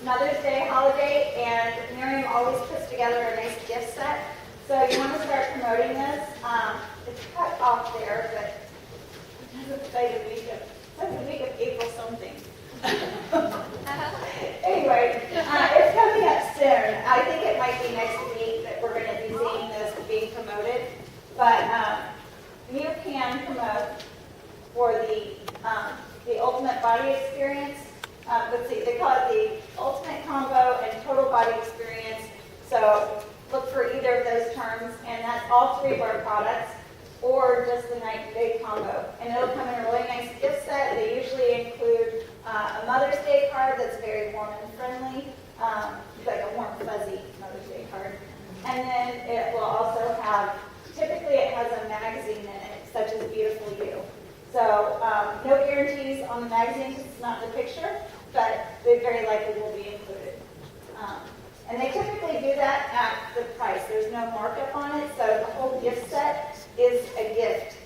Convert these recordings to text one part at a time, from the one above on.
Mother's Day holiday, and Nerium always puts together a nice gift set. So you want to start promoting this. It's cut off there, but it doesn't say the week of April something. Anyway, it's coming up soon. I think it might be next week that we're going to be seeing this being promoted. But you can promote for the ultimate body experience. Let's see, they call it the ultimate combo and total body experience. So look for either of those terms, and that's all three of our products, or just the night and day combo. And it'll come in a really nice gift set. They usually include a Mother's Day card that's very warm and friendly, like a warm, fuzzy Mother's Day card. And then it will also have, typically it has a magazine in it, such as Beautiful You. So no guarantees on the magazine because it's not in the picture, but they very likely will be included. And they typically do that at the price. There's no markup on it, so the whole gift set is a gift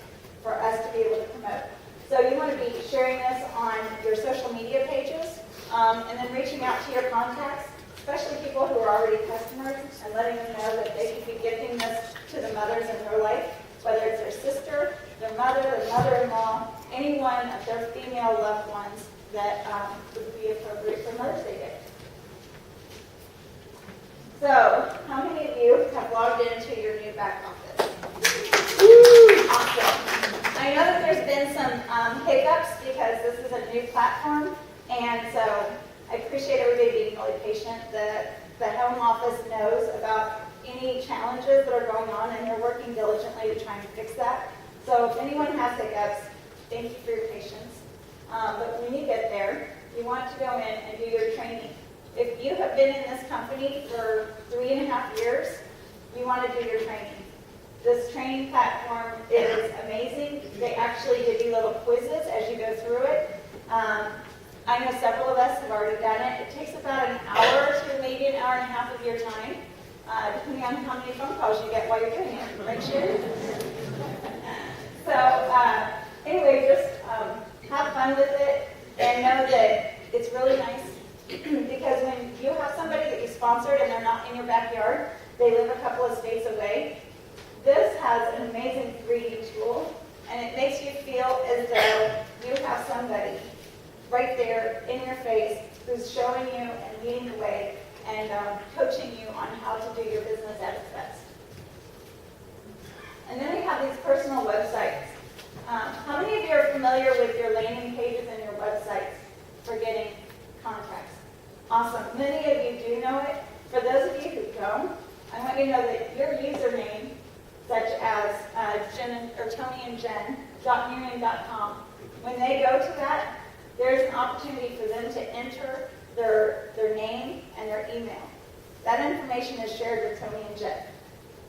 for us to be able to promote. So you want to be sharing this on your social media pages, and then reaching out to your contacts, especially people who are already customers, and letting them know that they could be gifting this to the mothers in their life, whether it's their sister, their mother-in-law, anyone of their female loved ones that would be appropriate for Mother's Day gift. So, how many of you have logged into your new back office? Awesome. I know that there's been some hiccups because this is a new platform, and so I appreciate everybody being really patient. The home office knows about any challenges that are going on, and they're working diligently to try and fix that. So if anyone has hiccups, thank you for your patience. But when you get there, you want to go in and do your training. If you have been in this company for 3.5 years, you want to do your training. This training platform is amazing. They actually give you little quizzes as you go through it. I know several of us have already done it. It takes about an hour to maybe an hour and a half of your time, depending on how many phone calls you get while you're doing it. Right, Sherry? So anyway, just have fun with it and know that it's really nice because when you have somebody that you sponsored and they're not in your backyard, they live a couple of states away, this has an amazing 3D tool, and it makes you feel as though you have somebody right there in your face who's showing you and leading the way and coaching you on how to do your business at its best. And then we have these personal websites. How many of you are familiar with your landing pages and your websites for getting contacts? Awesome. Many of you do know it. For those of you who don't, I want you to know that your username, such as TonyandJen.Nerium.com, when they go to that, there's an opportunity for them to enter their name and their email. That information is shared with Tony and Jen.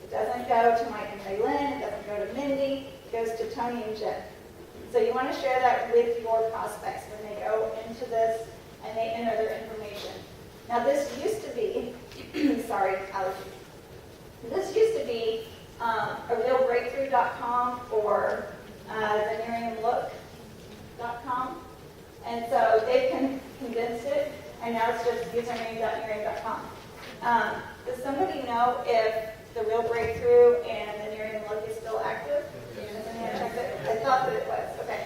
It doesn't go to Mike and Raylyn, it doesn't go to Mindy, it goes to Tony and Jen. So you want to share that with your prospects when they go into this and they enter their information. Now this used to be, sorry, allergies. This used to be realbreakthrough.com or the NeriumLook.com. And so they can condense it, and now it's just username.Nerium.com. Does somebody know if the Real Breakthrough and the Nerium Look is still active? Has anyone checked it? I thought that it was. Okay.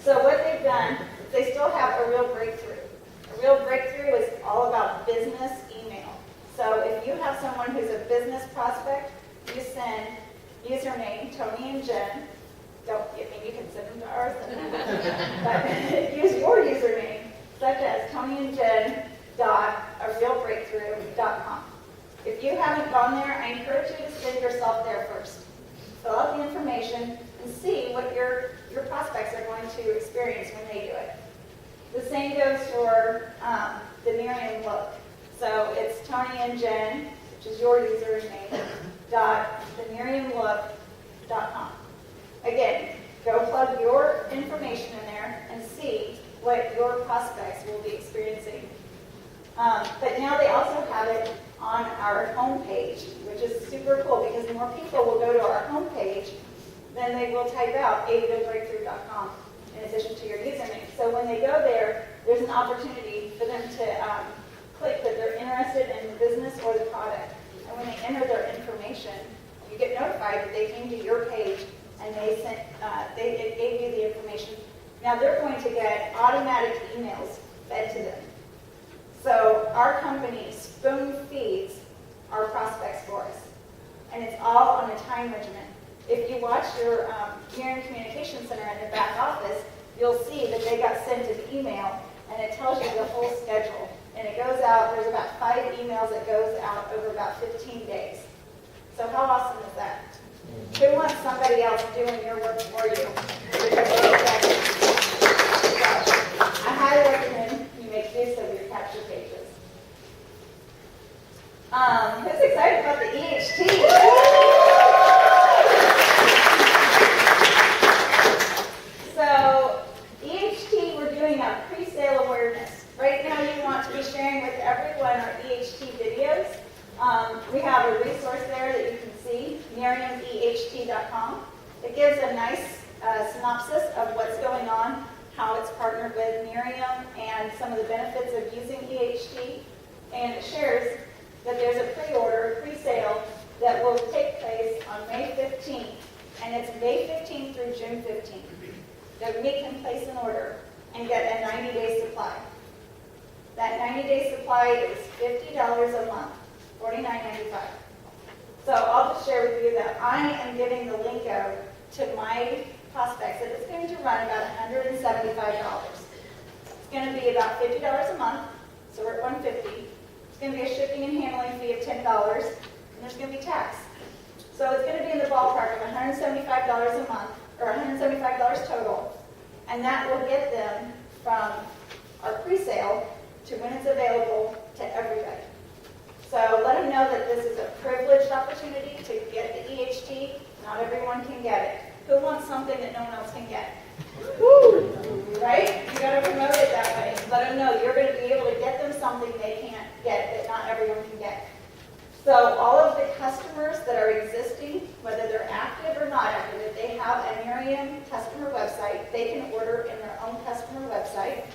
So what they've done, they still have a Real Breakthrough. A Real Breakthrough is all about business email. So if you have someone who's a business prospect, you send username Tony and Jen. Don't get me, you can send them to ours. But use your username, such as TonyandJen.arealbreakthrough.com. If you haven't gone there, I encourage you to send yourself there first. Fill out the information and see what your prospects are going to experience when they do it. The same goes for the Nerium Look. So it's Tony and Jen, which is your username, .theneriumlook.com. Again, go plug your information in there and see what your prospects will be experiencing. But now they also have it on our homepage, which is super cool because more people will go to our homepage than they will type out arealbreakthrough.com in addition to your username. So when they go there, there's an opportunity for them to subscribed, they came to your page and they sent, it gave you the information. Now they're going to get automatic emails fed to them. So our company spoon feeds our prospects for us. And it's all on a time regimen. If you watch your Nerium Communication Center in the back office, you'll see that they got sent an email and it tells you the whole schedule. And it goes out, there's about 5 emails that goes out over about 15 days. So how awesome is that? Who wants somebody else doing your work for you? I highly recommend you make use of your capture pages. Who's excited about the EHT? So, EHT, we're doing a pre-sale awareness. Right now, you want to be sharing with everyone our EHT videos. We have a resource there that you can see, NeriumEHT.com. It gives a nice synopsis of what's going on, how it's partnered with Nerium, and some of the benefits of using EHT. And it shares that there's a pre-order, pre-sale that will take place on May 15th, and it's May 15th through June 15th. That we can place an order and get a 90-day supply. That 90-day supply is $50 a month, $49.95. So I'll just share with you that I am giving the link out to my prospects that it's going to run about $175. It's going to be about $50 a month, so we're at $150. It's going to be a shipping and handling fee of $10, and there's going to be tax. So it's going to be in the ballpark of $175 a month, or $175 total, and that will get them from our pre-sale to when it's available to everybody. So let them know that this is a privileged opportunity to get the EHT. Not everyone can get it. Who wants something that no one else can get? Woo! Right? You got to promote it that way. Let them know you're going to be able to get them something they can't get, that not everyone can get. So all of the customers that are existing, whether they're active or not active, if they have a Nerium customer website, they can order in their own customer website.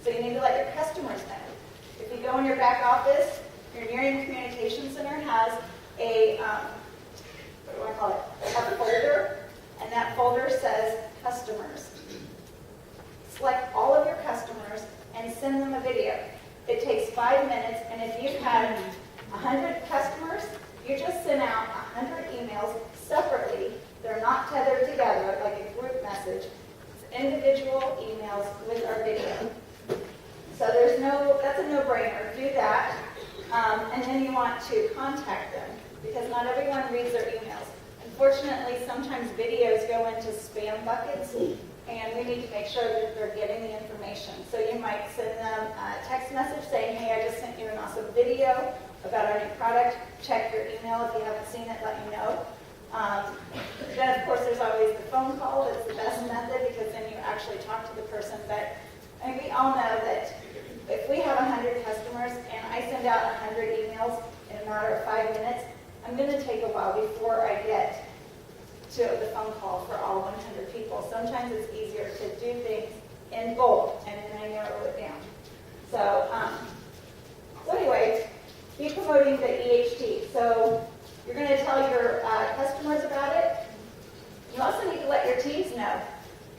So you need to let your customers know. If you go in your back office, your Nerium Communication Center has a, what do I call it, a folder, and that folder says customers. Select all of your customers and send them a video. It takes 5 minutes, and if you've had 100 customers, you just send out 100 emails separately. They're not tethered together like a group message. It's individual emails with our video. So that's a no-brainer. Do that. And then you want to contact them because not everyone reads their emails. Unfortunately, sometimes videos go into spam buckets, and we need to make sure that they're getting the information. So you might send them a text message saying, hey, I just sent you an awesome video about our new product. Check your email. If you haven't seen it, let me know. Then, of course, there's always the phone call. That's the best method because then you actually talk to the person. But I mean, we all know that if we have 100 customers and I send out 100 emails in a matter of 5 minutes, I'm going to take a while before I get to the phone call for all 100 people. Sometimes it's easier to do things in bulk and then I narrow it down. So anyway, be promoting the EHT. So you're going to tell your customers about it. You also need to let your teams know.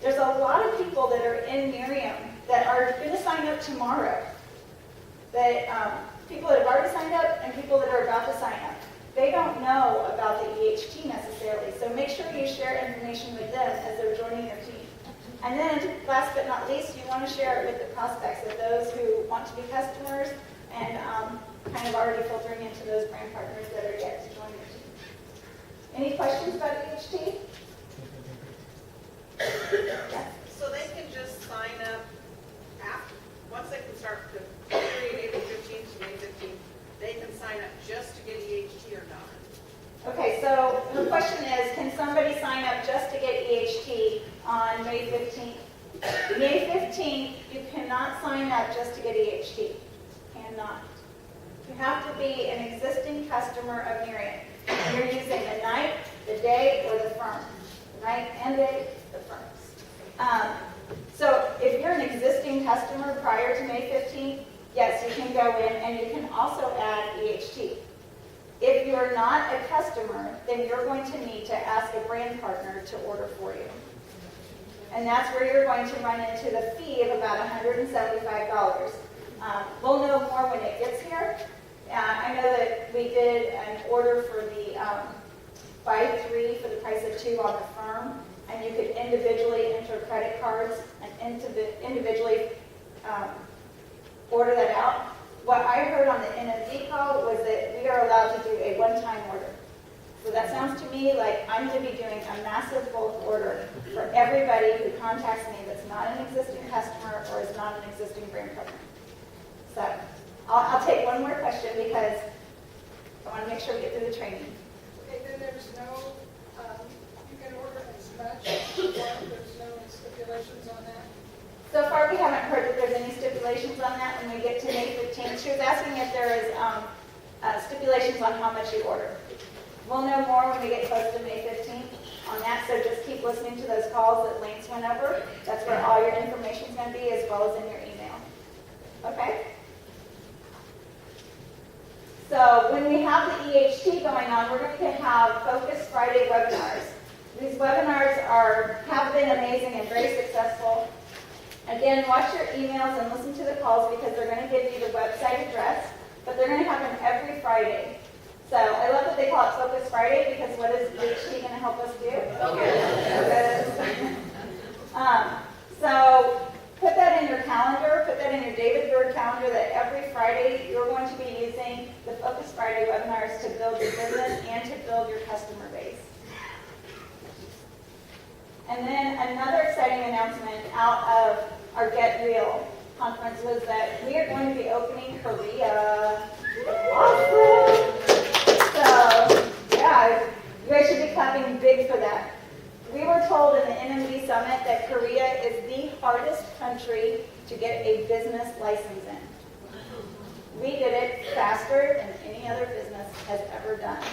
There's a lot of people that are in Nerium that are going to sign up tomorrow. That people that have already signed up and people that are about to sign up. They don't know about the EHT necessarily, so make sure you share information with them as they're joining your team. And then, last but not least, you want to share it with the prospects of those who want to be customers and kind of already filtering into those brand partners that are yet to join your team. Any questions about EHT? Yeah. So they can just sign up after, once they can start the period April 15th to May 15th, they can sign up just to get EHT or not? Okay, so the question is, can somebody sign up just to get EHT on May 15th? May 15th, you cannot sign up just to get EHT. Cannot. You have to be an existing customer of Nerium. You're using the night, the day, or the firm. The night and day, the firms. So if you're an existing customer prior to May 15th, yes, you can go in and you can also add EHT. If you're not a customer, then you're going to need to ask a brand partner to order for you. And that's where you're going to run into the fee of about $175. We'll know more when it gets here. I know that we did an order for the buy 3 for the price of 2 on the firm, and you could individually enter credit cards and individually order that out. What I heard on the NMD call was that we are allowed to do a one-time order. So that sounds to me like I'm going to be doing a massive bulk order for everybody who contacts me that's not an existing customer or is not an existing brand partner. So I'll take one more question because I want to make sure we get through the training. Okay, then there's no, you can order as much as you want, there's no stipulations on that? So far, we haven't heard that there's any stipulations on that when we get to May 15th. She was asking if there is stipulations on how much you order. We'll know more when we get close to May 15th on that, so just keep listening to those calls that Lance went over. That's where all your information is going to be, as well as in your email. Okay? So when we have the EHT going on, we're going to have Focus Friday webinars. These webinars have been amazing and very successful. Again, watch your emails and listen to the calls because they're going to give you the website address, but they're going to happen every Friday. So I love that they call it Focus Friday because what is EHT going to help us do? So put that in your calendar, put that in your David Bird calendar that every Friday you're going to be using the Focus Friday webinars to build your business and to build your customer base. And then another exciting announcement out of our Get Real conference was that we are going to be opening Korea. Awesome! So, yeah, you guys should be clapping big for that. We were told in the NMD Summit that Korea is the hardest country to get a business license in. We did it faster than any other business has ever done.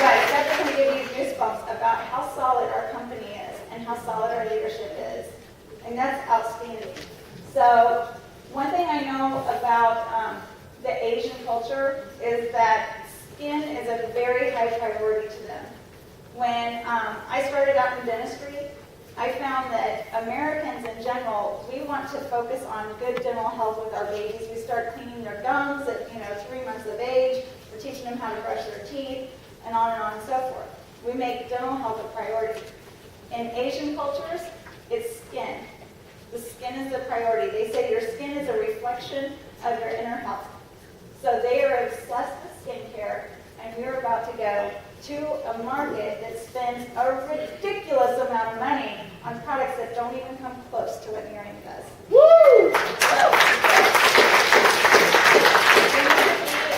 That's going to give you goosebumps about how solid our company is and how solid our leadership is. And that's outstanding. So one thing I know about the Asian culture is that skin is a very high priority to them. When I started out in dentistry, I found that Americans in general, we want to focus on good dental health with our babies. We start cleaning their gums at 3 months of age. We're teaching them how to brush their teeth, and on and so forth. We make dental health a priority. In Asian cultures, it's skin. The skin is the priority. They say your skin is a reflection of your inner health. So they are obsessed with skincare, and we're about to go to a market that spends a ridiculous amount of money on products that don't even come close to what Nerium does. Woo!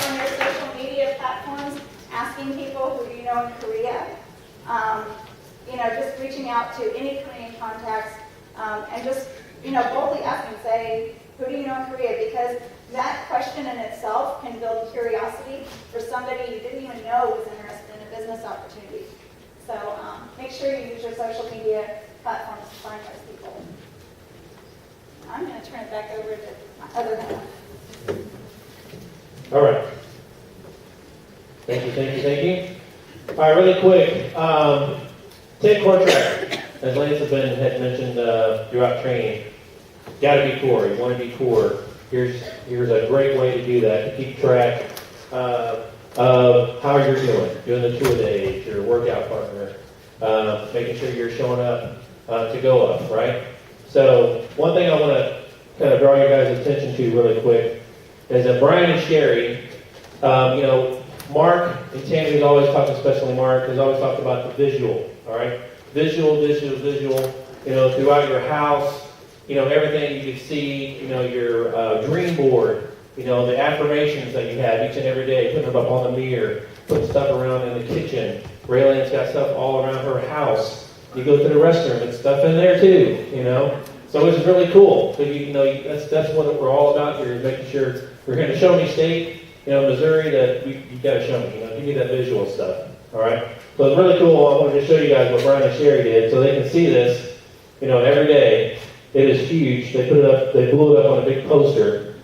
On your social media platforms, asking people who you know in Korea, just reaching out to any Korean contacts, and just boldly asking, say, who do you know in Korea? Because that question in itself can build curiosity for somebody you didn't even know was interested in a business opportunity. So make sure you use your social media platforms to find those people. I'm going to turn it back over to my other half. All right. Thank you. All right, really quick. Take core track. As Lance had mentioned throughout training, got to be core. You want to be core. Here's a great way to do that, to keep track of how you're doing the tour days, your workout partner, making sure you're showing up to go up, right? So one thing I want to kind of draw your guys' attention to really quick is that Brian and Sherry, Mark and Tammy has always talked, especially Mark, has always talked about the visual, all right? Visual, throughout your house, everything you can see, your dream board, the affirmations that you have each and every day, putting them up on the mirror, putting stuff around in the kitchen. Raylan's got stuff all around her house. You go to the restroom, it's stuff in there too, So it's really cool. So that's what we're all about here, is making sure we're here to Show Me State, Missouri, that you got to show me, give me that visual stuff, all right? So it's really cool. I wanted to show you guys what Brian and Sherry did, so they can see this, every day. It is huge. They put it up. They blew it up on a big poster.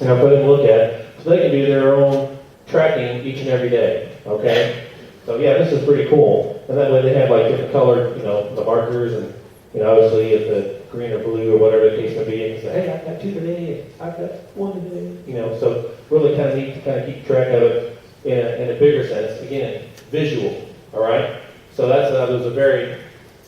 and I'll put them to look at, so they can do their own tracking each and every day, okay? So yeah, this is pretty cool, and that way they have like different colored, the markers, and, obviously if the green or blue or whatever the case may be, and say, hey, I've got 2 today, I've got 1 today, so really kind of neat to kind of keep track of it in a bigger sense. Again, visual, all right? So that was a very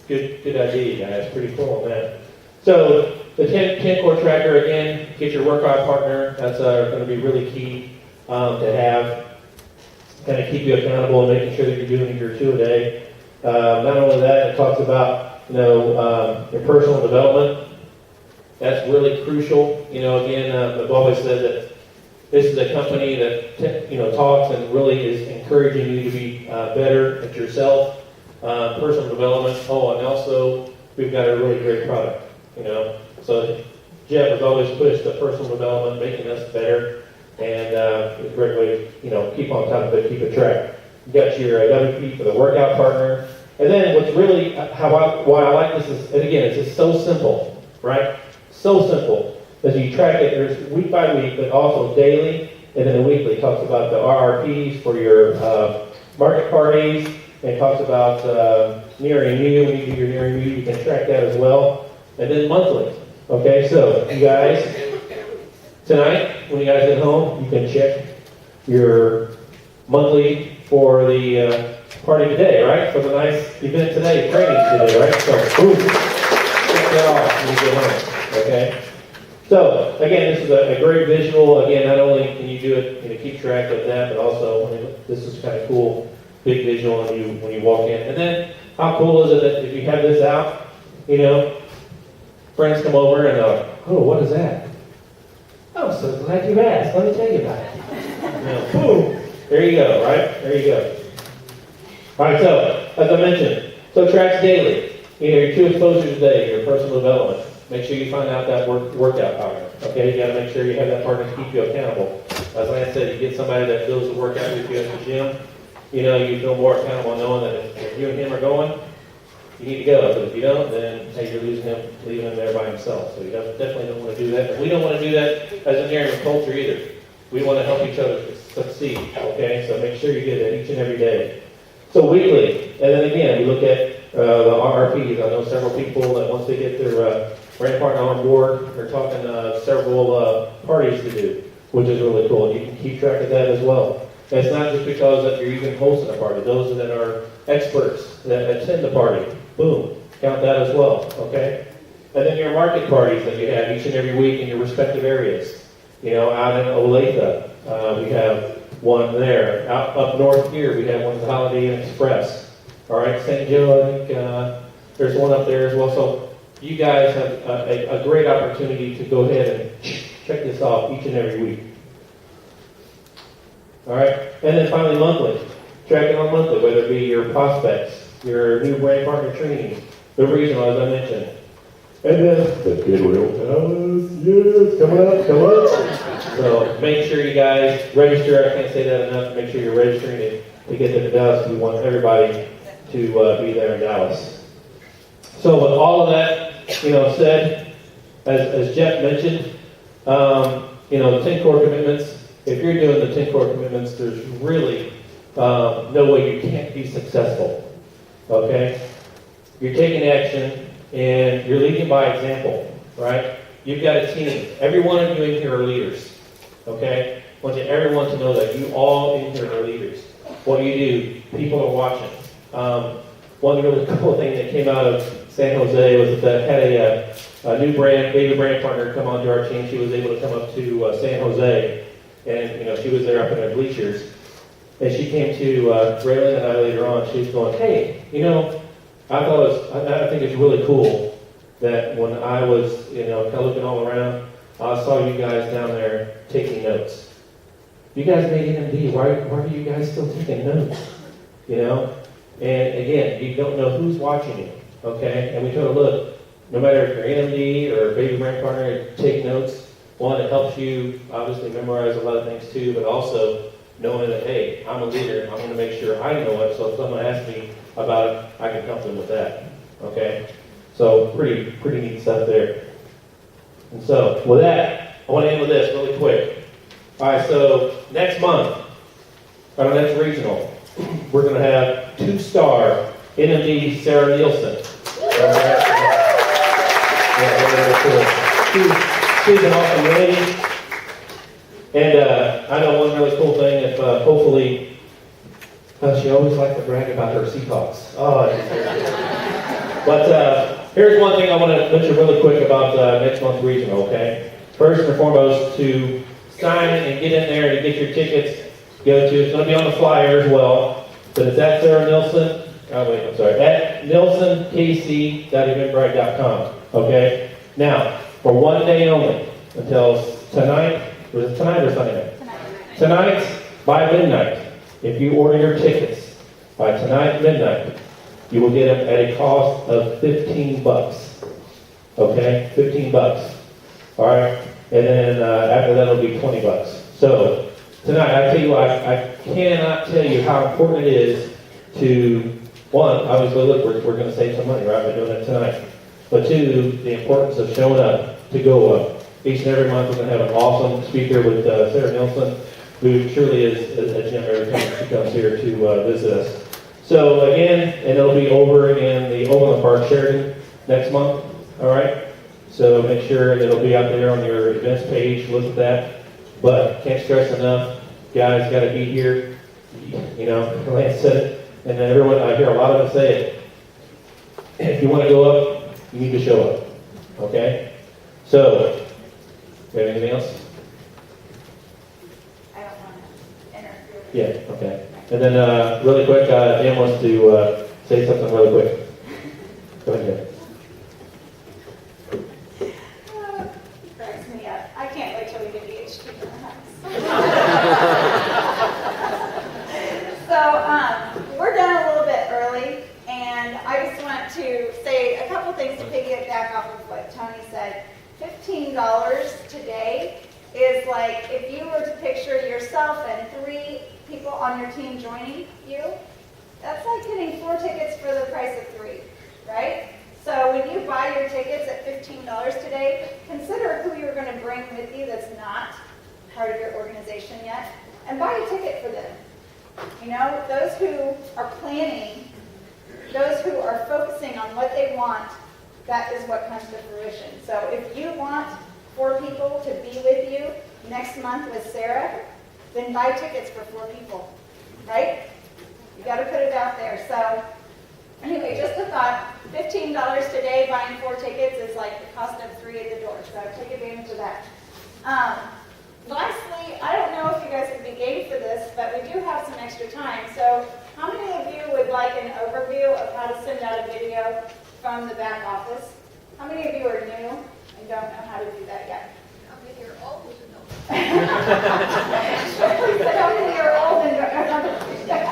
good idea, guys, pretty cool on that. So the 10 core tracker, again, get your workout partner. That's going to be really key to have, kind of keep you accountable and making sure that you're doing your 2 a day. Not only that, it talks about your personal development. That's really crucial. Again, I've always said that this is a company that talks and really is encouraging you to be better at yourself, personal development. Oh, and also we've got a really great product. So Jeff has always pushed the personal development, making us better, and it's a great way to keep on top of it, keep it track. You got your WP for the workout partner. And then what's really, why I like this is, and again, it's just so simple, right? So simple. As you track it, there's week by week, but also daily, and then the weekly talks about the RRPs for your market parties, and it talks about Nerium. When you do your Nerium, you can track that as well. And then monthly. Okay, so you guys, tonight, when you guys get home, you can check your monthly for the party today, right? For the nice event today, training today, right? So, boom, check that off when you get home, okay? So, again, this is a great visual. Again, not only can you do it and keep track of that, but also, this is kind of cool, big visual when you walk in. And then, how cool is it that if you have this out, friends come over and oh, what is that? Oh, so glad you asked. Let me tell you about it. Boom, there you go, right? There you go. All right, so, as I mentioned, so tracks daily. Your 2 exposures a day, your personal development. Make sure you find out that workout partner. Okay, you got to make sure you have that partner to keep you accountable. As Lance said, you get somebody that does the workout with you at the gym. You feel more accountable knowing that if you and him are going, you need to go. But if you don't, then hey, you're leaving him there by himself. So you definitely don't want to do that. And we don't want to do that as a Nerium culture either. We want to help each other succeed. Okay, so make sure you get it each and every day. So weekly, and then again, we look at the RRPs. I know several people that once they get their brand partner on board, they're talking several parties to do, which is really cool. You can keep track of that as well. And it's not just because that you're even hosting a party. Those that are experts that attend the party, boom, count that as well, okay? And then your market parties that you have each and every week in your respective areas. Out in Olathe, we have one there. Up north here, we have one at the Holiday Inn Express. All right, St. Joe, I think there's one up there as well. So you guys have a great opportunity to go ahead and check this off each and every week. All right, and then finally monthly. Track it on monthly, whether it be your prospects, your new brand partner training, the regional, as I mentioned. And then the Goodwill Palace, yes, come up. So make sure you guys register. I can't say that enough. Make sure you're registering to get to Dallas. We want everybody to be there in Dallas. So with all of that, said, as Jeff mentioned, the 10 core commitments. If you're doing the 10 core commitments, there's really no way you can't be successful. Okay, you're taking action. And you're leading by example, right? You've got a team. Every one of you in here are leaders, okay? I want everyone to know that you all in here are leaders. What you do, people are watching. One really cool thing that came out of San Jose was that had a new baby brand partner come onto our team. She was able to come up to San Jose, and she was there up in the bleachers. And she came to Raylan and I later on. She was going, hey, I think it's really cool that when I was, kind of looking all around, I saw you guys down there taking notes. You guys made NMD. Why are you guys still taking notes? And again, you don't know who's watching you, okay? And we told her, look, no matter if you're NMD or a baby brand partner, take notes. One, it helps you obviously memorize a lot of things too, but also knowing that, hey, I'm a leader. I'm going to make sure I know it, so if someone asks me about it, I can help them with that. Okay? So pretty neat stuff there. And so with that, I want to end with this really quick. All right, so next month, our next regional, we're going to have 2-star NMD Sarah Nielsen. She's an awesome lady. And I know one really cool thing, if hopefully, she always likes to brag about her Seahawks. Oh, but here's one thing I want to mention really quick about next month's regional, okay? First and foremost, to sign and get in there and get your tickets, go to, it's going to be on the flyer as well, but it's at Sarah Nielsen, at NelsonKC.eventbrite.com, okay? Now, for one day only, until tonight, was it tonight or Sunday night? Tonight, by midnight, if you order your tickets by tonight midnight, you will get them at a cost of $15. Okay, $15. All right, and then after that it'll be $20. So tonight, I tell you, I cannot tell you how important it is to, one, obviously, look, we're going to save some money, right, by doing it tonight. But two, the importance of showing up to go up. Each and every month we're going to have an awesome speaker with Sarah Nielsen, who truly is a gem every time she comes here to visit us. So again, and it'll be over in the Overland Park Sheraton next month, all right? So make sure that it'll be out there on your events page, look at that. But can't stress enough, guys got to be here. You know, Lance said it, and then everyone, I hear a lot of them say it. If you want to go up, you need to show up, okay? So, you have anything else? I don't want to interfere. Yeah, okay. And then, really quick, Dan wants to say something really quick. Go ahead, Cracks me up. I can't wait till we get VHT in the house. So, we're done a little bit early, and I just want to say a couple things to piggyback off of what Tony said. $15 today is like if you were to picture yourself and 3 people on your team joining you, that's like getting 4 tickets for the price of 3, right? So when you buy your tickets at $15 today, consider who you're going to bring with you that's not part of your organization yet, and buy a ticket for them. You know, those who are planning, those who are focusing on what they want, that is what comes to fruition. So if you want 4 people to be with you next month with Sarah, then buy tickets for 4 people, right? You got to put it out there. So anyway, just a thought, $15 today buying 4 tickets is like the cost of 3 at the door. So take advantage of that. Lastly, I don't know if you guys would be game for this, but we do have some extra time. So how many of you would like an overview of how to send out a video from the back office? How many of you are new and don't know how to do that yet? How many are old to know? How many are old and don't know how to do that?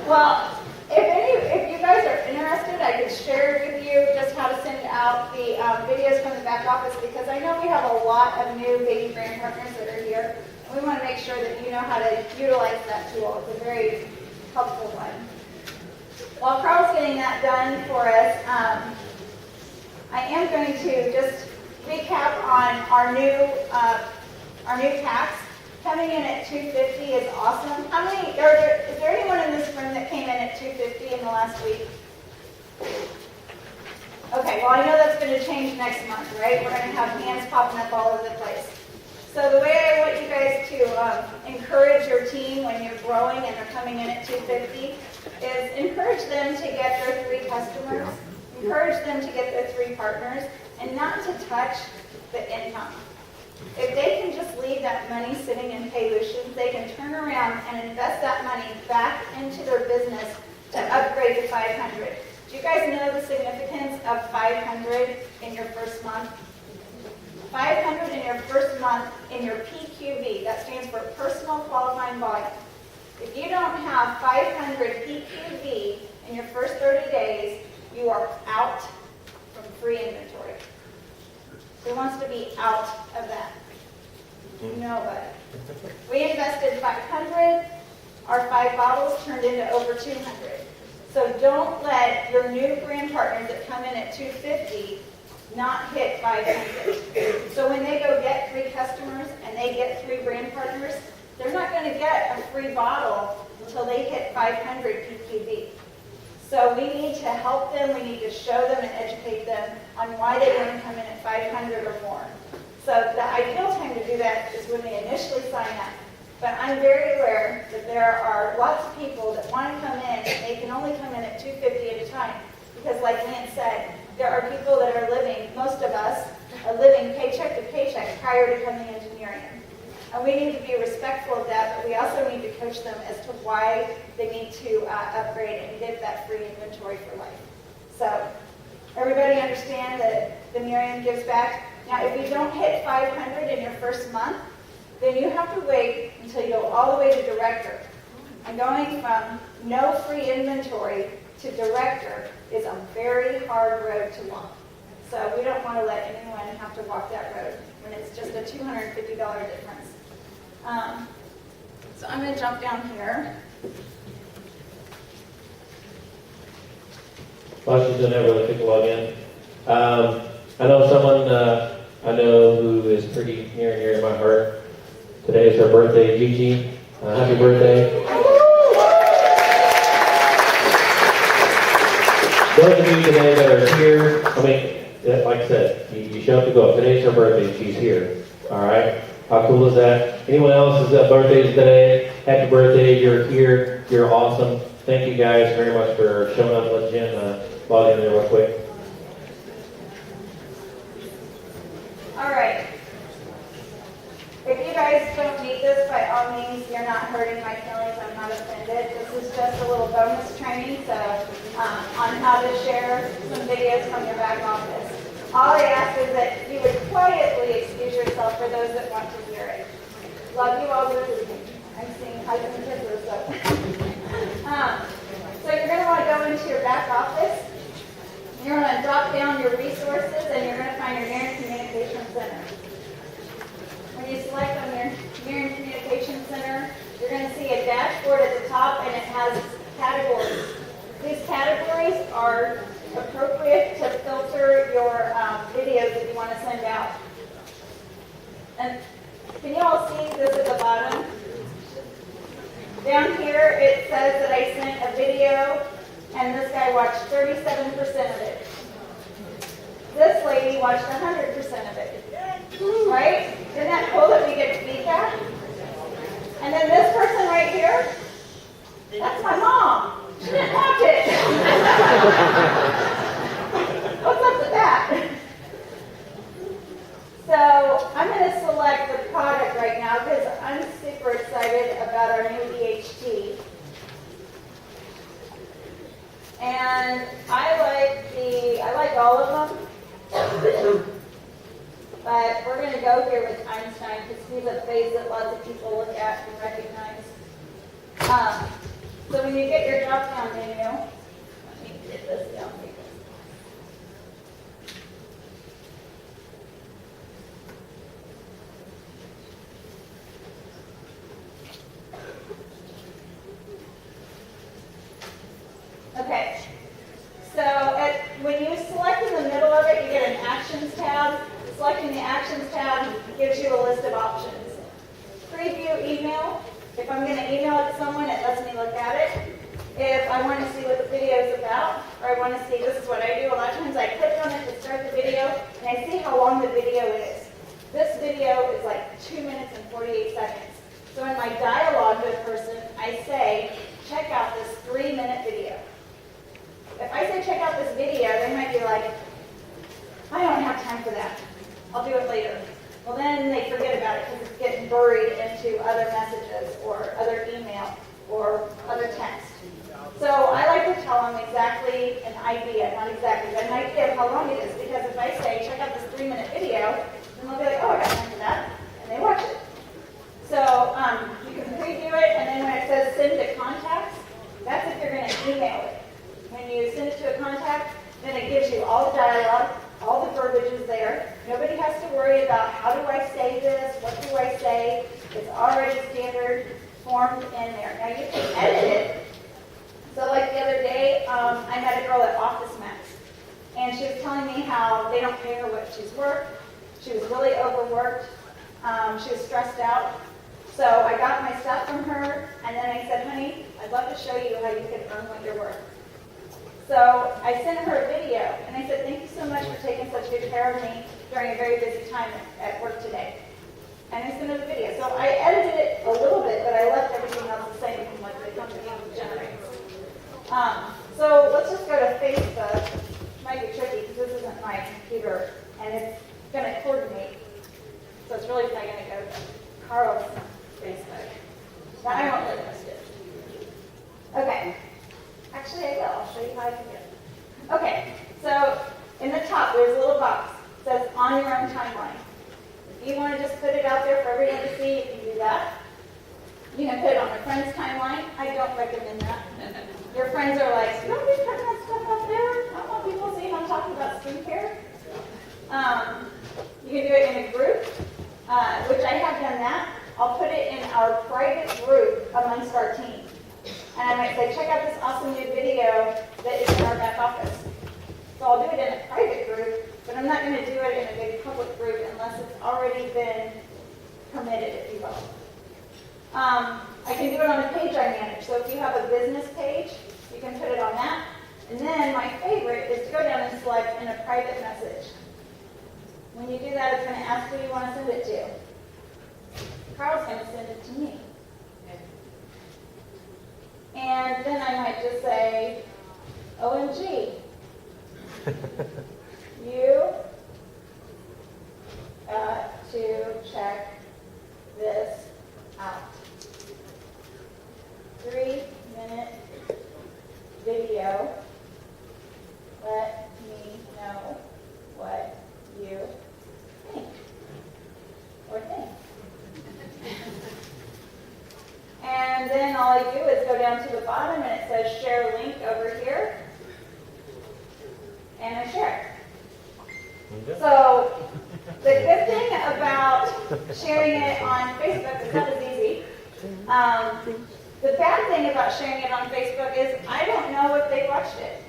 Well, if you guys are interested, I could share with you just how to send out the videos from the back office, because I know we have a lot of new baby brand partners that are here, and we want to make sure that you know how to utilize that tool. It's a very helpful one. While Carl's getting that done for us, I am going to just recap on our new tax. Coming in at $250 is awesome. Is there anyone in this room that came in at $250 in the last week? Okay, well I know that's going to change next month, right? We're going to have hands popping up all over the place. So the way I want you guys to encourage your team when you're growing and they're coming in at $250 is encourage them to get their 3 customers, encourage them to get their 3 partners, and not to touch the income. If they can just leave that money sitting in Paylutions, they can turn around and invest that money back into their business to upgrade to 500. Do you guys know the significance of 500 in your first month? 500 in your first month in your PQV, that stands for Personal Qualifying Volume. If you don't have 500 PQV in your first 30 days, you are out from free inventory. Who wants to be out of that? Nobody. We invested 500. Our 5 bottles turned into over 200. So don't let your new brand partners that come in at $250 not hit $500. So when they go get 3 customers and they get 3 brand partners, they're not going to get a free bottle until they hit 500 PQB. So we need to help them, we need to show them and educate them on why they want to come in at 500 or more. So the ideal time to do that is when they initially sign up. But I'm very aware that there are lots of people that want to come in and they can only come in at $250 at a time. Because like Lance said, there are people that are living, most of us, are living paycheck to paycheck prior to coming into Nerium. And we need to be respectful of that, but we also need to coach them as to why they need to upgrade and get that free inventory for life. So everybody understand that the Nerium gives back. Now, if you don't hit 500 in your first month, then you have to wait until you go all the way to director. And going from no free inventory to director is a very hard road to walk. So we don't want to let anyone have to walk that road when it's just a $250 difference. So I'm going to jump down here. While she's doing that, really quick log in. I know someone I know who is pretty near and dear to my heart. Today is her birthday, Gigi. Happy birthday. Those of you today that are here, like I said, you show up to go. Today's her birthday, she's here. All right? How cool is that? Anyone else's birthdays today? Happy birthday, you're here, you're awesome. Thank you guys very much for showing up. Let Jen log in there real quick. All right. If you guys don't need this, by all means, you're not hurting my feelings. I'm not offended. This is just a little bonus training on how to share some videos from your back office. All I ask is that you would quietly excuse yourself for those that want to hear it. Love you all. I'm seeing hugs and kisses. So you're going to want to go into your back office. You're going to drop down your resources, and you're going to find your Nerium Communication Center. When you select on your Nerium Communication Center, you're going to see a dashboard at the top, and it has categories. These categories are appropriate to filter your videos that you want to send out. And can you all see this at the bottom? Down here, it says that I sent a video, and this guy watched 37% of it. This lady watched 100% of it. Right? Isn't that cool that we get feedback? And then this person right here, that's my mom. She didn't watch it. What's up with that? So I'm going to select the product right now because I'm super excited about our new DHT. And I like all of them. But we're going to go here with Einstein because he's a face that lots of people look at and recognize. So when you get your drop-down menu, let me get this down here. Okay, so when you select in the middle of it, you get an Actions tab. Selecting the Actions tab gives you a list of options. Preview email. If I'm going to email it to someone, it lets me look at it. If I want to see what the video is about, or I want to see, this is what I do. A lot of times I click on it to start the video, and I see how long the video is. This video is like 2 minutes and 48 seconds. So in my dialogue with a person, I say, check out this 3-minute video. If I say check out this video, they might be like, I don't have time for that. I'll do it later. Well, then they forget about it because it's getting buried into other messages or other email or other text. So I like to tell them exactly an idea, not exactly, but an idea of how long it is. Because if I say, check out this 3-minute video, then they'll be like, oh, I got time for that. And they watch it. So you can preview it, and then when it says send to contacts, that's if you're going to email it. When you send it to a contact, then it gives you all the dialogue, all the verbiage is there. Nobody has to worry about how do I say this, what do I say. It's already standard formed in there. Now you can edit it. So like the other day, I met a girl at Office Max, and she was telling me how they don't pay her what she's worth. She was really overworked, She was stressed out. So I got my stuff from her, and then I said, honey, I'd love to show you how you can earn what you're worth. So I sent her a video, and I said, thank you so much for taking such good care of me during a very busy time at work today. And I sent her the video. So I edited it a little bit, but I left everything else the same from what the company generates. So let's just go to Facebook. Might be tricky because this isn't my computer, and it's going to coordinate. So it's really probably going to go to Carl's Facebook. Now I won't let this do. Okay. Actually, I will. I'll show you how I can do it. Okay. So in the top, there's a little box. It says on your own timeline. If you want to just put it out there for everyone to see, you can do that. You can put it on a friend's timeline. I don't recommend that. Your friends are like, don't be putting that stuff out there. I don't want people seeing I'm talking about skincare. You can do it in a group, which I have done that. I'll put it in our private group amongst our team. And I might say, check out this awesome new video that is in our back office. So I'll do it in a private group, but I'm not going to do it in a big public group unless it's already been permitted, if you will. I can do it on a page I manage. So if you have a business page, you can put it on that. And then my favorite is to go down and select in a private message. When you do that, it's going to ask who you want to send it to. Carl's going to send it to me. And then I might just say, OMG, you got to check this out. 3-minute video. Let me know what you think or think. And then all I do is go down to the bottom and it says share link over here. And I share it. So the good thing about sharing it on Facebook is not as easy. The bad thing about sharing it on Facebook is I don't know if they watched it.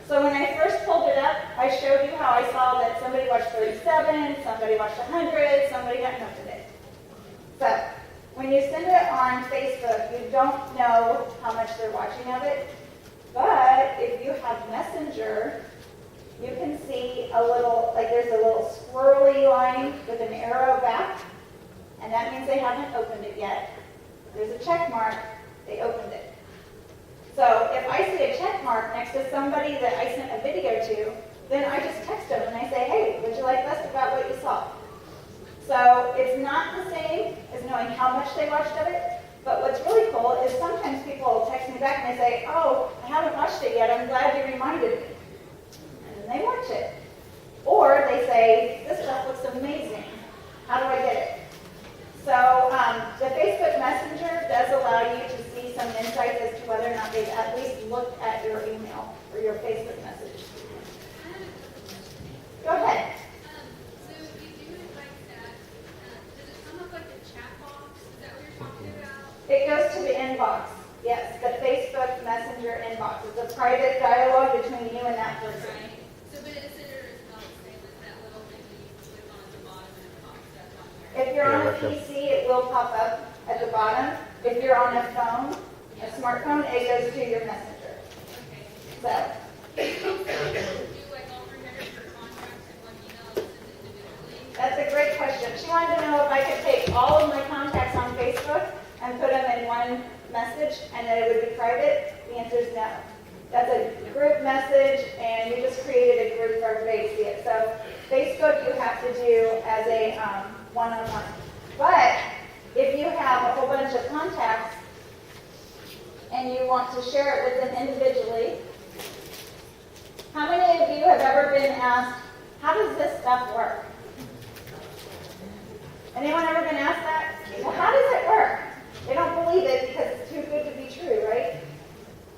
So when I first pulled it up, I showed you how I saw that somebody watched 37, somebody watched 100, somebody got nothing it. So when you send it on Facebook, you don't know how much they're watching of it. But if you have Messenger, you can see a little, like there's a little swirly line with an arrow back, and that means they haven't opened it yet. There's a check mark, they opened it. So if I see a check mark next to somebody that I sent a video to, then I just text them and I say, hey, would you like us about what you saw? So it's not the same as knowing how much they watched of it, but what's really cool is sometimes people text me back and they say, oh, I haven't watched it yet, I'm glad you reminded me. And then they watch it. Or they say, this stuff looks amazing, how do I get it? So the Facebook Messenger does allow you to see some insights as to whether or not they've at least looked at your email or your Facebook message. Go ahead. So if you do it like that, does it come up like a chat box? Is that what you're talking about? It goes to the inbox. Yes, the Facebook Messenger inbox. It's a private dialogue between you and that person. Right. So but it's not the same as that little thing that you click on at the bottom and it pops up on there. If you're on a PC, it will pop up at the bottom. If you're on a phone, a smartphone, it goes to your messenger. Okay. So, Do like all 300 for contacts in one email and send it individually? that's a great question. She wanted to know if I could take all of my contacts on Facebook and put them in one message and that it would be private. The answer is no. That's a group message and you just created a group for everybody to see it. So Facebook you have to do as a one-on-one. But if you have a whole bunch of contacts and you want to share it with them individually, how many of you have ever been asked, how does this stuff work? Anyone ever been asked that? Well, how does it work? They don't believe it because it's too good to be true, right?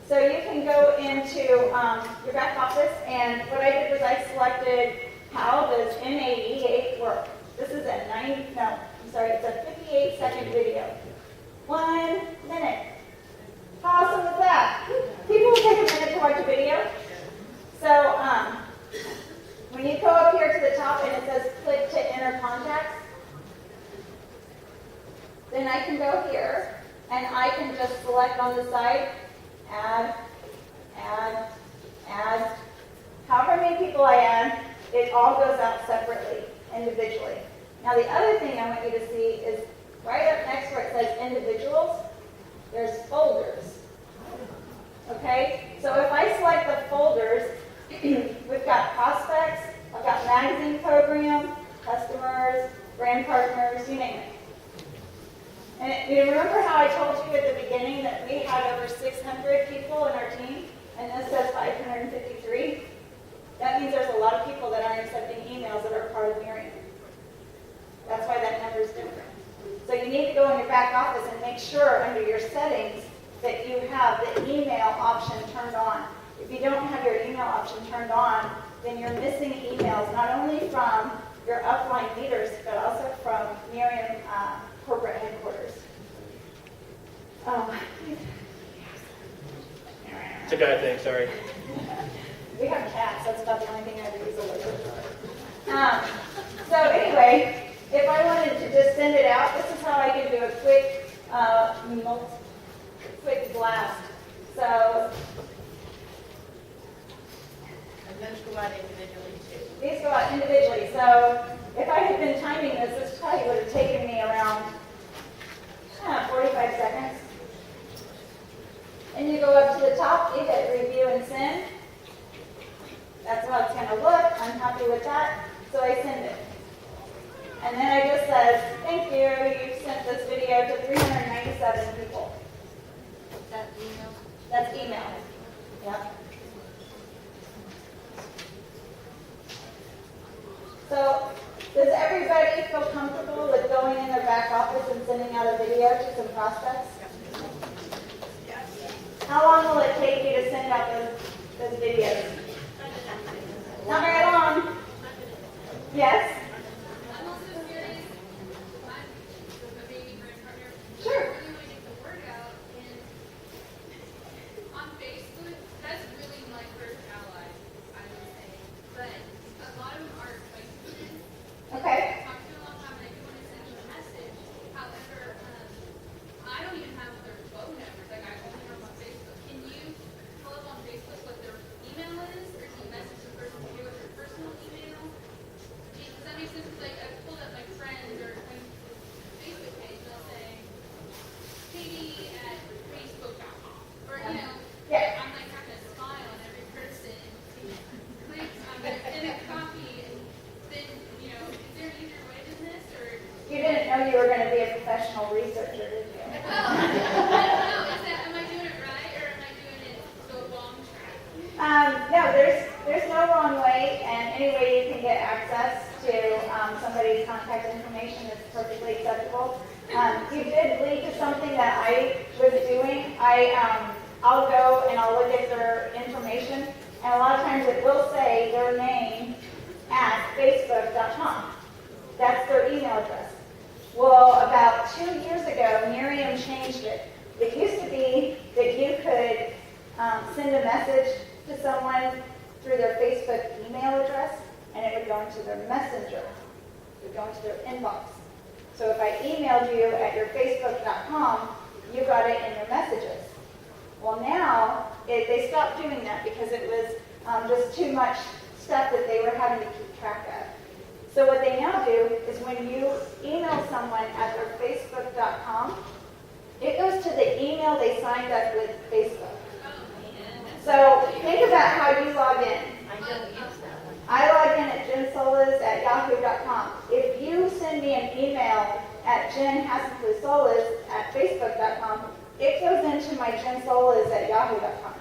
So you can go into your back office, and what I did was I selected how does NAE8 work. This is a 58-second video. 1 minute. How awesome is that? People will take a minute to watch a video. So when you go up here to the top and it says click to enter contacts, then I can go here and I can just select on the side, add, add, add. However many people I add, it all goes out separately, individually. Now the other thing I want you to see is right up next where it says individuals, there's folders. Okay, so if I select the folders, we've got prospects, I've got magazine program, customers, brand partners, you name it. And you remember how I told you at the beginning that we had over 600 people in our team, and this says 553? That means there's a lot of people that aren't accepting emails that are part of Nerium. That's why that number is different. So you need to go in your back office and make sure under your settings that you have the email option turned on. If you don't have your email option turned on, then you're missing emails not only from your upline leaders, but also from Nerium corporate headquarters. It's a guy thing, sorry. We have cats, that's about the only thing I ever use a word. So anyway, if I wanted to just send it out, this is how I can do a quick blast. So And then go out individually too. these go out individually. So if I had been timing this probably would have taken me around 45 seconds. And you go up to the top, you hit review and send. That's how it's going to look. I'm happy with that. So I send it. And then I just says, thank you, you've sent this video to 397 people. That email? That's email. Yep. So, does everybody feel comfortable with going in their back office and sending out a video to some prospects? Yes. How long will it take you to send out those videos? Not very long. Yes? I'm also curious, I'm a baby brand partner. Sure. I really want to get the word out, and on Facebook, that's really my first ally, I would say. But a lot of them are acquaintances. Okay. I've talked to them a long time, and I do want to send them a message. However, I don't even have their phone numbers. Like, I only have them on Facebook. Can you pull up on Facebook what their email is, or can you message the person here with their personal email? Does that make sense? 'Cause, like, I've pulled up my friends or acquaintances' Facebook page, and they'll say, Katie at Facebook.com. Or, you know, Yeah. I'm like having a smile on every person. Clicks, I'm going to send a copy, and then, you know, is there an easier way than this, or? You didn't know you were going to be a professional researcher, did you? Well, I don't know. Am I doing it right, or am I doing it the wrong track? No, there's no wrong way, and any way you can get access to somebody's contact information is perfectly acceptable. You did lead to something that I was doing. I'll go and I'll look at their information, and a lot of times it will say their name at facebook.com. That's their email address. Well, about 2 years ago, Nerium changed it. It used to be that you could send a message to someone through their Facebook email address, and it would go into their messenger. It would go into their inbox. So if I emailed you at your facebook.com, you got it in your messages. Well, now they stopped doing that because it was just too much stuff that they were having to keep track of. So what they now do is when you email someone at their facebook.com, it goes to the email they signed up with Facebook. So think about how you log in. I don't use that one. I log in at jensoliz@yahoo.com. If you send me an email at jen.soliz@facebook.com, it goes into my jensoliz@yahoo.com.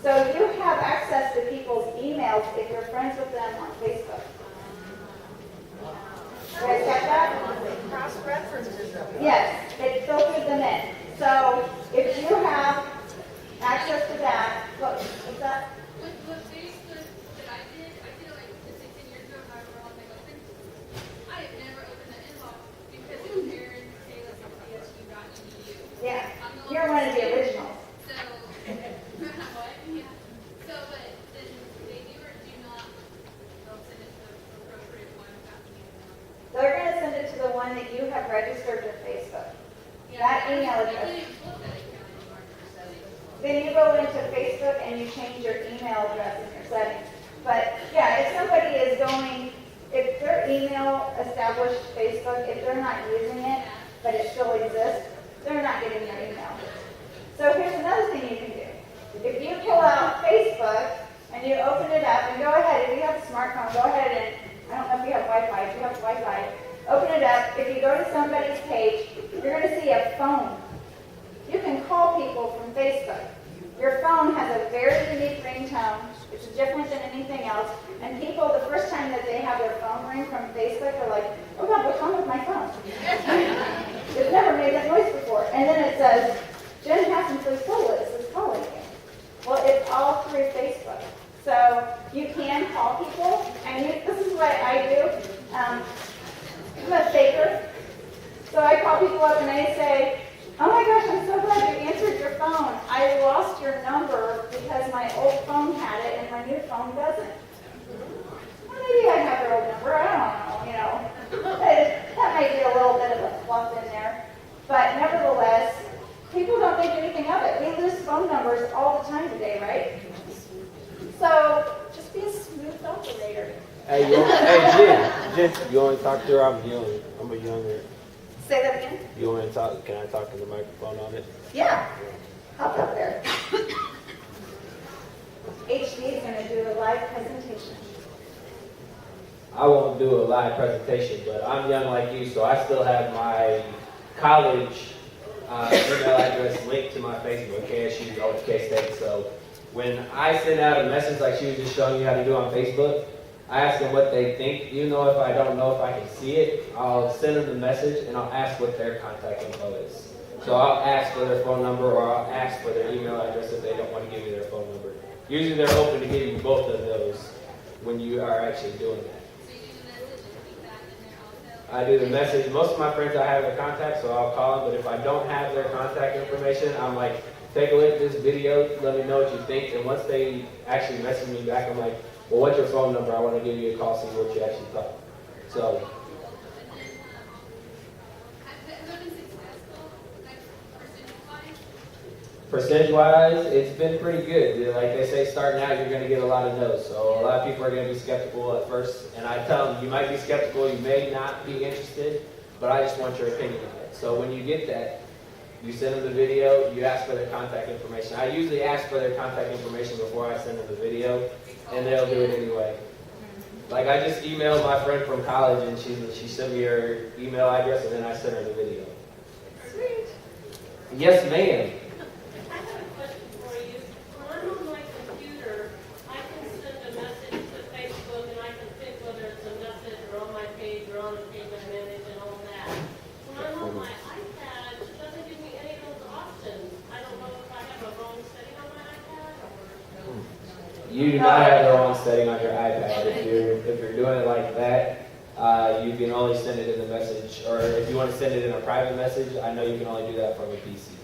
So you have access to people's emails if you're friends with them on Facebook. You guys get that? Cross-references them. Yes, it filters them in. So if you have access to that, what's that? With Facebook that I did it like 16 years ago, however long they opened. I have never opened the inbox because it was Aaron Taylor from CSU.edu. Yeah, you're one of the originals. So, what? Yeah. So, but then they do or do not, they'll send it to the appropriate one without me. They're going to send it to the one that you have registered with Facebook. That email You address. can't even put that account anymore in your settings. Then you go into Facebook and you change your email address in your settings. But yeah, if somebody is going, if their email established Facebook, if they're not using it, but it still exists, they're not getting your email. So here's another thing you can do. If you pull out Facebook and you open it up, and go ahead, if you have a smartphone, go ahead and, I don't know if you have Wi-Fi, if you have Wi-Fi, open it up. If you go to somebody's page, you're going to see a phone. You can call people from Facebook. Your phone has a very unique ringtone. It's different than anything else. And people, the first time that they have their phone ring from Facebook, are like, oh God, what's wrong with my phone? It's never made that noise before. And then it says, Jen Tony Soliz is calling you. Well, it's all through Facebook. So you can call people, and this is what I do. I'm a faker. So I call people up and I say, oh my gosh, I'm so glad you answered your phone. I lost your number because my old phone had it and my new phone doesn't. Well, maybe I have their old number. I don't know, you know. That might be a little bit of a fluff in there. But nevertheless, people don't think anything of it. We lose phone numbers all the time today, right? So just be a smooth operator. Hey, Jen, you want to talk to her? I'm young. I'm a younger. Say that again? You want to talk? Can I talk to the microphone on it? Yeah. Hop up there. HD is going to do a live presentation. I won't do a live presentation, but I'm young like you, so I still have my college email address linked to my Facebook, KSU, K-State. So when I send out a message like she was just showing you how to do on Facebook, I ask them what they think. Even though if I don't know if I can see it, I'll send them the message and I'll ask what their contact info is. So I'll ask for their phone number or I'll ask for their email address if they don't want to give you their phone number. Usually they're open to give you both of those when you are actually doing that. So you do the message and keep that in there also? I do the message. Most of my friends I have their contact, so I'll call them. But if I don't have their contact information, I'm like, take a look at this video, let me know what you think. And once they actually message me back, I'm like, well, what's your phone number? I want to give you a call, see what you actually thought. So, And then, has it been successful, like, percentage-wise? percentage-wise, it's been pretty good. Like they say, starting out, you're going to get a lot of no's. So a lot of people are going to be skeptical at first. And I tell them, you might be skeptical, you may not be interested, but I just want your opinion on it. So when you get that, you send them the video, you ask for their contact information. I usually ask for their contact information before I send them the video, and they'll do it anyway. Like I just emailed my friend from college, and she sent me her email address, and then I sent her the video. Sweet. Yes, ma'am. I have a question for you. When I'm on my computer, I can send a message to Facebook and I can pick whether it's a message or on my page or on a page I manage and all that. When I'm on my iPad, it doesn't give me any of those options. I don't know if I have a wrong setting on my iPad or... You do not have the wrong setting on your iPad. If you're doing it like that, you can only send it in the message, or if you want to send it in a private message, I know you can only do that from a PC.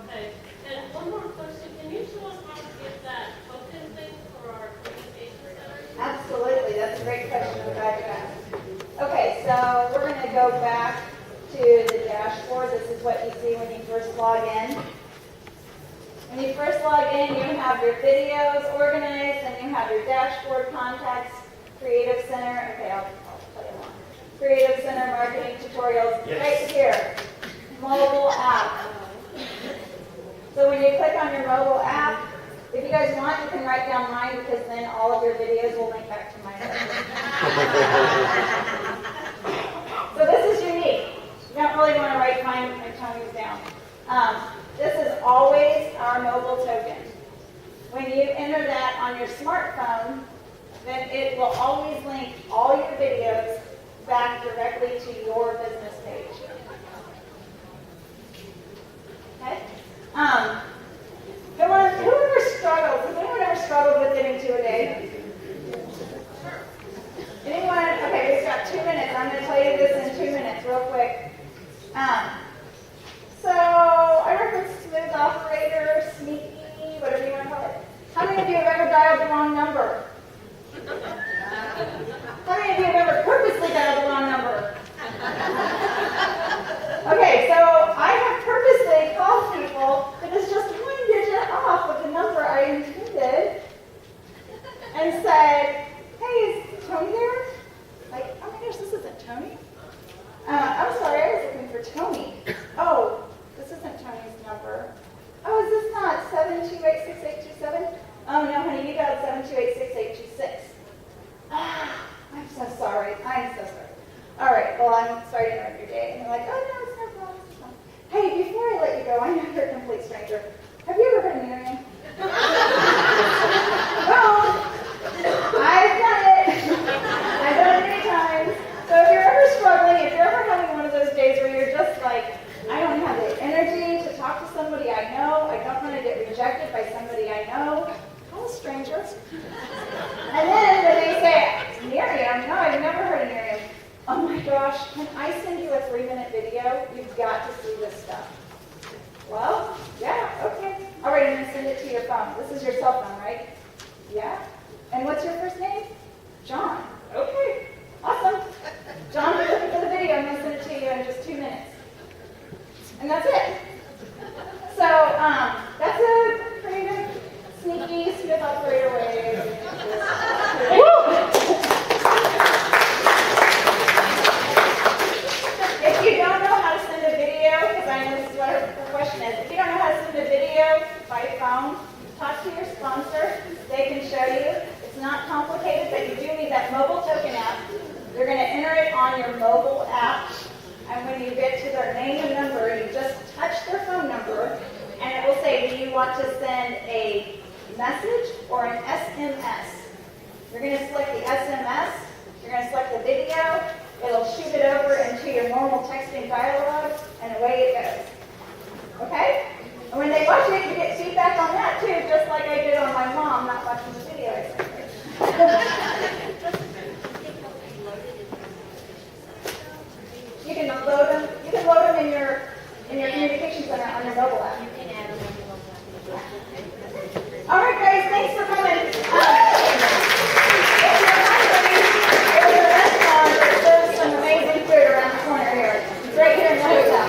Okay. And one more question. Can you show us how to get that token thing for our communication center? Absolutely. That's a great question. I'm glad you asked. Okay, so we're going to go back to the dashboard. This is what you see when you first log in. When you first log in, you have your videos organized, and you have your dashboard, contacts, Creative Center. Okay, I'll play along. Creative Center, marketing tutorials, right here. Mobile app. So when you click on your mobile app, if you guys want, you can write down mine because then all of your videos will link back to mine. So this is unique. You don't really want to write mine and Tony's down. This is always our mobile token. When you enter that on your smartphone, then it will always link all your videos back directly to your business page. Okay? Whoever struggles, has anyone ever struggled with getting 2 a day? Anyone? Okay, we've got 2 minutes. I'm going to tell you this in 2 minutes, real quick. So I referenced smooth operator, sneaky, whatever you want to call it. How many of you have ever dialed the wrong number? How many of you have ever purposely dialed the wrong number? Okay, so I have Tony. Oh, this isn't Tony's number. Oh, is this not 7286827? Oh, no, honey, you got 7286826. Ah, I'm so sorry. I'm so sorry. All right, well, I'm sorry to interrupt your day. And you're like, oh, no, it's no problem. It's fine. Hey, before I let you go, I know you're a complete stranger. Have you ever heard of Nerium? Well, I've done it. I've done it many times. So if you're ever struggling, if you're ever having one of those days where you're just like, I don't have the energy to talk to somebody I know, I don't want to get rejected by somebody I know, call a stranger. And then when they say, Nerium, no, I've never heard of Nerium. Oh my gosh, can I send you a 3-minute video? You've got to see this stuff. Well, yeah, okay. All right, I'm going to send it to your phone. This is your cell phone, right? Yeah? And what's your first name? John. Okay, awesome. John, be looking for the video. I'm going to send it to you in just 2 minutes. And that's it. So, that's a pretty good, sneaky, smooth operator way. If you don't know how to send a video, because I know this is what her question is, if you don't know how to send a video by phone, talk to your sponsor. They can show you. It's not complicated, but you do need that mobile token app. You're going to enter it on your mobile app, and when you get to their name and number, you just touch their phone number, and it will say, do you want to send a message or an SMS? You're going to select the SMS. You're going to select the video. It'll shoot it over into your normal texting dialogue, and away it goes. Okay? And when they watch it, you get feedback on that too, just like I did on my mom not watching the video I sent her. You can load them. You can load them in your communication center on your mobile app. All right, guys, thanks for coming. If you're hungry, there's a restaurant that serves some amazing food around the corner here. It's right here in the hotel.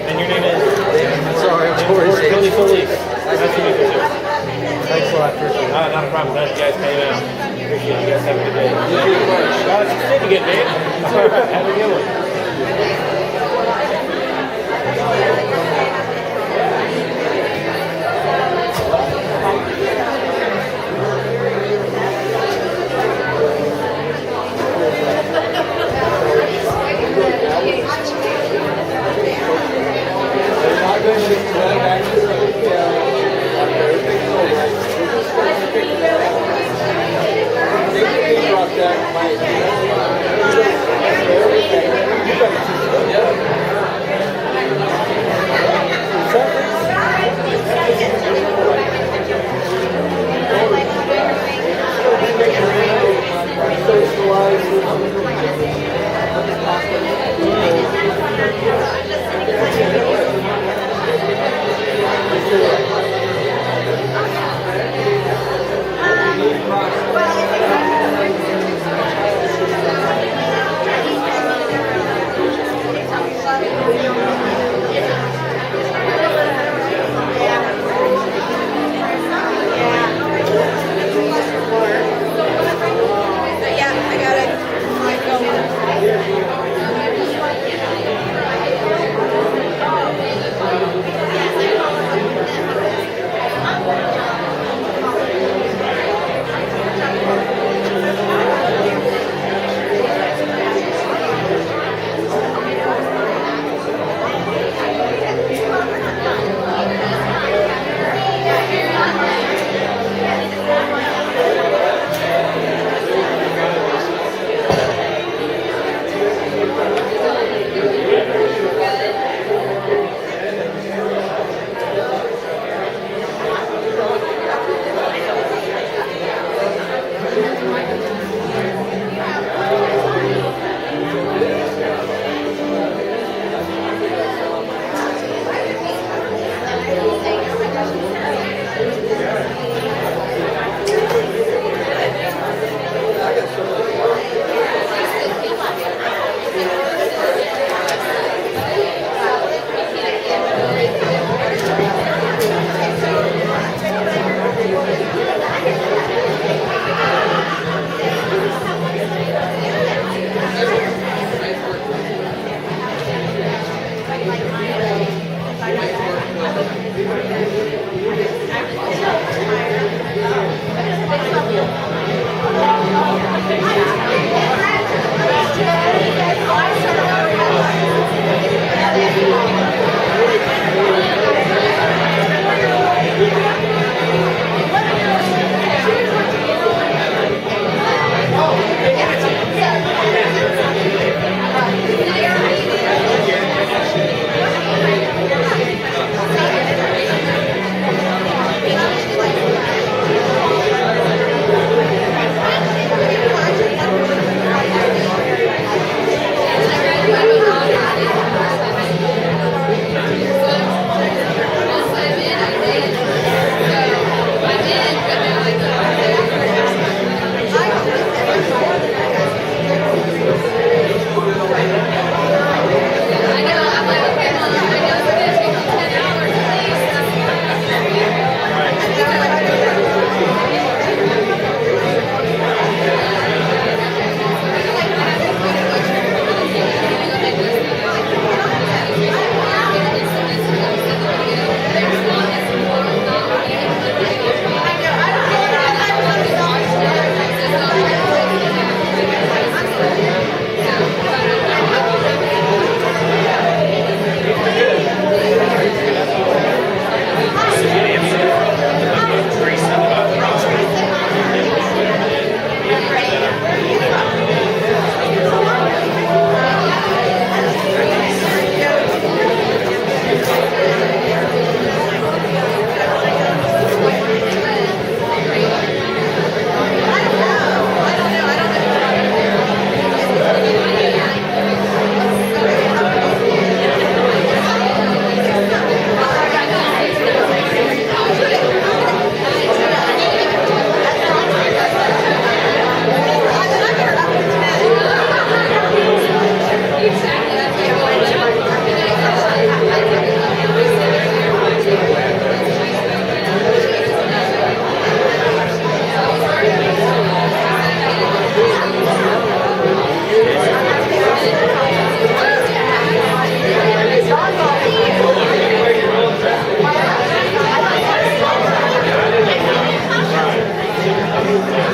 And your name is? Sorry, I'm Tony Soliz. Nice to meet you. Thanks a lot, appreciate it. Not a problem. Glad you guys came out. Appreciate you guys having a good day. You too, first. It's good, man. All right, have a good one. That might be. Thank you.